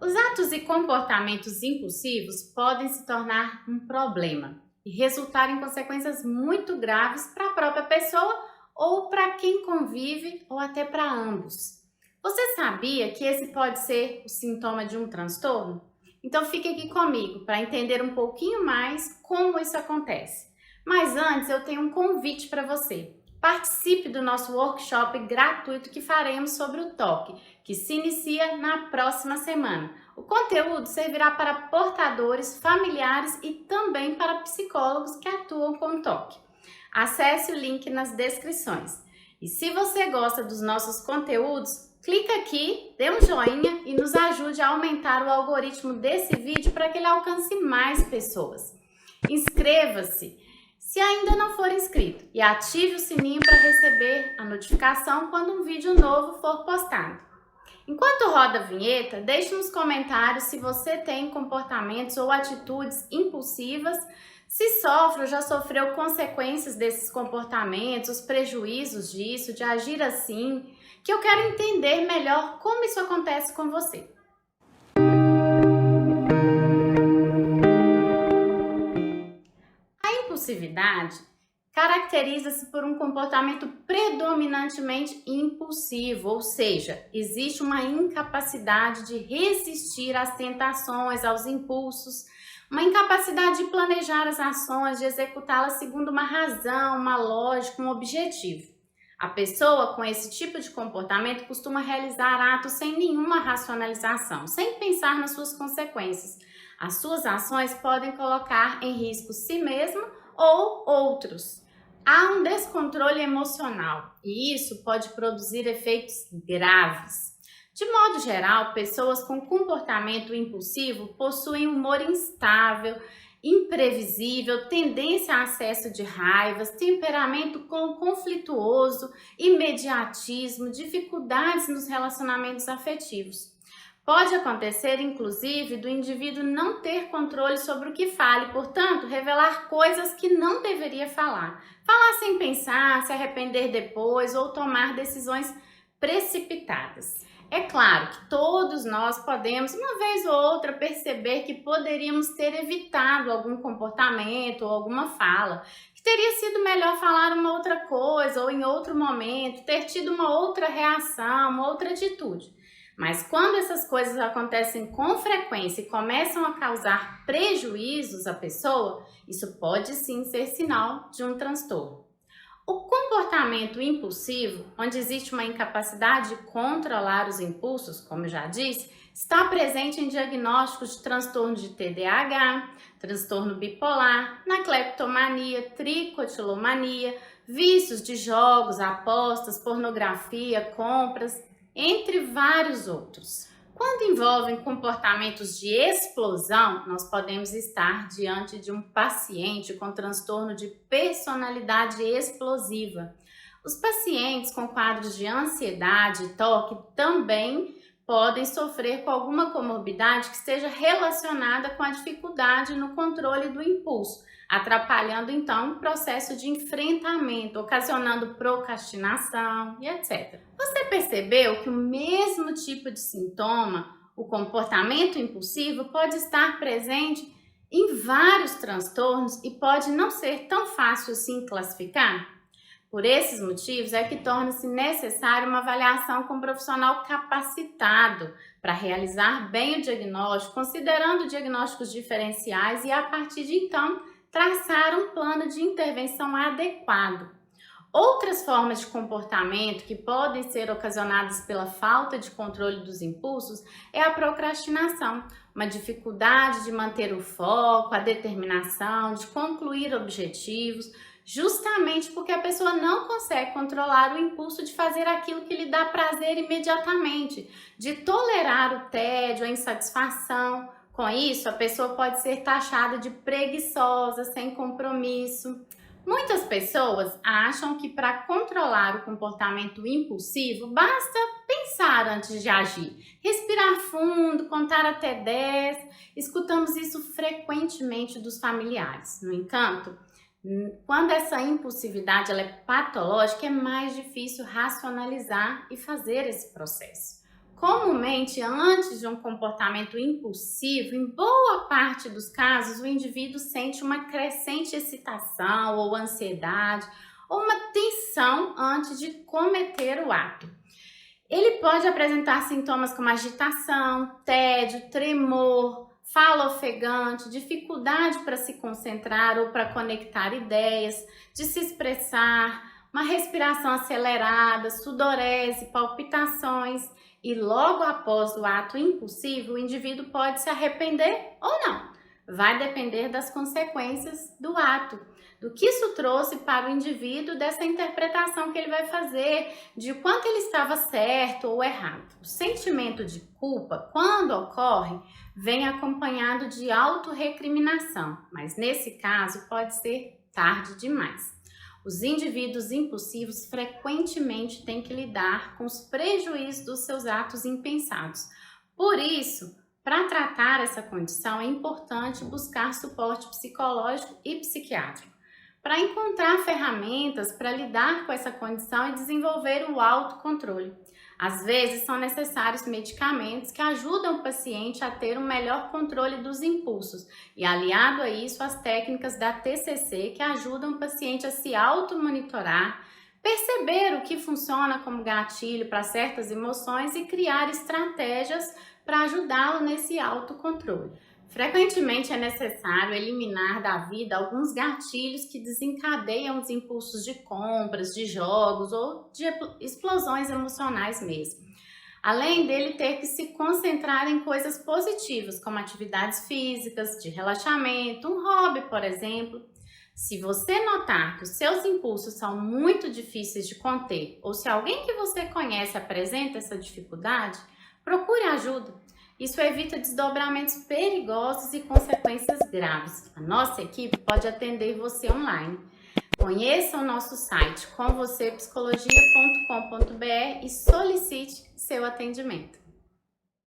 Os atos e comportamentos impulsivos podem se tornar um problema e resultar em consequências muito graves para a própria pessoa ou para quem convive ou até para ambos. Você sabia que esse pode ser o sintoma de um transtorno? Então fique aqui comigo para entender um pouquinho mais como isso acontece. Mas antes eu tenho um convite para você. Participe do nosso workshop gratuito que faremos sobre o toque, que se inicia na próxima semana. O conteúdo servirá para portadores, familiares e também para psicólogos que atuam com toque. Acesse o link nas descrições. E se você gosta dos nossos conteúdos, clica aqui, dê um joinha e nos ajude a aumentar o algoritmo desse vídeo para que ele alcance mais pessoas. Inscreva-se se ainda não for inscrito e ative o sininho para receber a notificação quando um vídeo novo for postado. Enquanto roda a vinheta, deixe nos comentários se você tem comportamentos ou atitudes impulsivas, se sofre ou já sofreu consequências desses comportamentos, os prejuízos disso, de agir assim, que eu quero entender melhor como isso acontece com você. A impulsividade caracteriza-se por um comportamento predominantemente impulsivo, ou seja, existe uma incapacidade de resistir às tentações, aos impulsos, uma incapacidade de planejar as ações, de executá-las segundo uma razão, uma lógica, um objetivo. A pessoa com esse tipo de comportamento costuma realizar atos sem nenhuma racionalização, sem pensar nas suas consequências. As suas ações podem colocar em risco si mesmo ou outros. Há um descontrole emocional e isso pode produzir efeitos graves. De modo geral, pessoas com comportamento impulsivo possuem humor instável, imprevisível, tendência a excesso de raivas, temperamento conflituoso, imediatismo, dificuldades nos relacionamentos afetivos. Pode acontecer, inclusive, do indivíduo não ter controle sobre o que fala e, portanto, revelar coisas que não deveria falar. Falar sem pensar, se arrepender depois ou tomar decisões precipitadas. É claro que todos nós podemos, uma vez ou outra, perceber que poderíamos ter evitado algum comportamento ou alguma fala, que teria sido melhor falar uma outra coisa ou em outro momento, ter tido uma outra reação, uma outra atitude. Mas quando essas coisas acontecem com frequência e começam a causar prejuízos à pessoa, isso pode sim ser sinal de um transtorno. O comportamento impulsivo, onde existe uma incapacidade de controlar os impulsos, como eu já disse, está presente em diagnósticos de transtorno de TDAH, transtorno bipolar, na cleptomania, tricotilomania, vícios de jogos, apostas, pornografia, compras, entre vários outros. Quando envolvem comportamentos de explosão, nós podemos estar diante de um paciente com transtorno de personalidade explosiva. Os pacientes com quadros de ansiedade e toque também podem sofrer com alguma comorbidade que esteja relacionada com a dificuldade no controle do impulso, atrapalhando então o processo de enfrentamento, ocasionando procrastinação e etc. Você percebeu que o mesmo tipo de sintoma, o comportamento impulsivo, pode estar presente em vários transtornos e pode não ser tão fácil assim classificar? Por esses motivos é que torna-se necessária uma avaliação com um profissional capacitado para realizar bem o diagnóstico, considerando diagnósticos diferenciais e a partir de então traçar um plano de intervenção adequado. Outras formas de comportamento que podem ser ocasionadas pela falta de controle dos impulsos é a procrastinação, uma dificuldade de manter o foco, a determinação, de concluir objetivos, justamente porque a pessoa não consegue controlar o impulso de fazer aquilo que lhe dá prazer imediatamente, de tolerar o tédio, a insatisfação. Com isso, a pessoa pode ser taxada de preguiçosa, sem compromisso. Muitas pessoas acham que para controlar o comportamento impulsivo, basta pensar antes de agir, respirar fundo, contar até 10. Escutamos isso frequentemente dos familiares. No entanto, quando essa impulsividade ela é patológica, é mais difícil racionalizar e fazer esse processo. Comumente, antes de um comportamento impulsivo, em boa parte dos casos, o indivíduo sente uma crescente excitação ou ansiedade ou uma tensão antes de cometer o ato. Ele pode apresentar sintomas como agitação, tédio, tremor, fala ofegante, dificuldade para se concentrar ou para conectar ideias, de se expressar, uma respiração acelerada, sudorese, palpitações. E logo após o ato impulsivo, o indivíduo pode se arrepender ou não. Vai depender das consequências do ato, do que isso trouxe para o indivíduo, dessa interpretação que ele vai fazer, de quanto ele estava certo ou errado. O sentimento de culpa, quando ocorre, vem acompanhado de autorrecriminação, mas nesse caso pode ser tarde demais. Os indivíduos impulsivos frequentemente têm que lidar com os prejuízos dos seus atos impensados. Por isso, para tratar essa condição, é importante buscar suporte psicológico e psiquiátrico, para encontrar ferramentas para lidar com essa condição e desenvolver o autocontrole. Às vezes, são necessários medicamentos que ajudam o paciente a ter um melhor controle dos impulsos e, aliado a isso, as técnicas da TCC que ajudam o paciente a se automonitorar, perceber o que funciona como gatilho para certas emoções e criar estratégias para ajudá-lo nesse autocontrole. Frequentemente é necessário eliminar da vida alguns gatilhos que desencadeiam os impulsos de compras, de jogos ou de explosões emocionais mesmo. Além dele ter que se concentrar em coisas positivas, como atividades físicas, de relaxamento, um hobby, por exemplo. Se você notar que os seus impulsos são muito difíceis de conter, ou se alguém que você conhece apresenta essa dificuldade, procure ajuda. Isso evita desdobramentos perigosos e consequências graves. A nossa equipe pode atender você online. Conheça o nosso site comvocêpsicologia.com.br e solicite seu atendimento.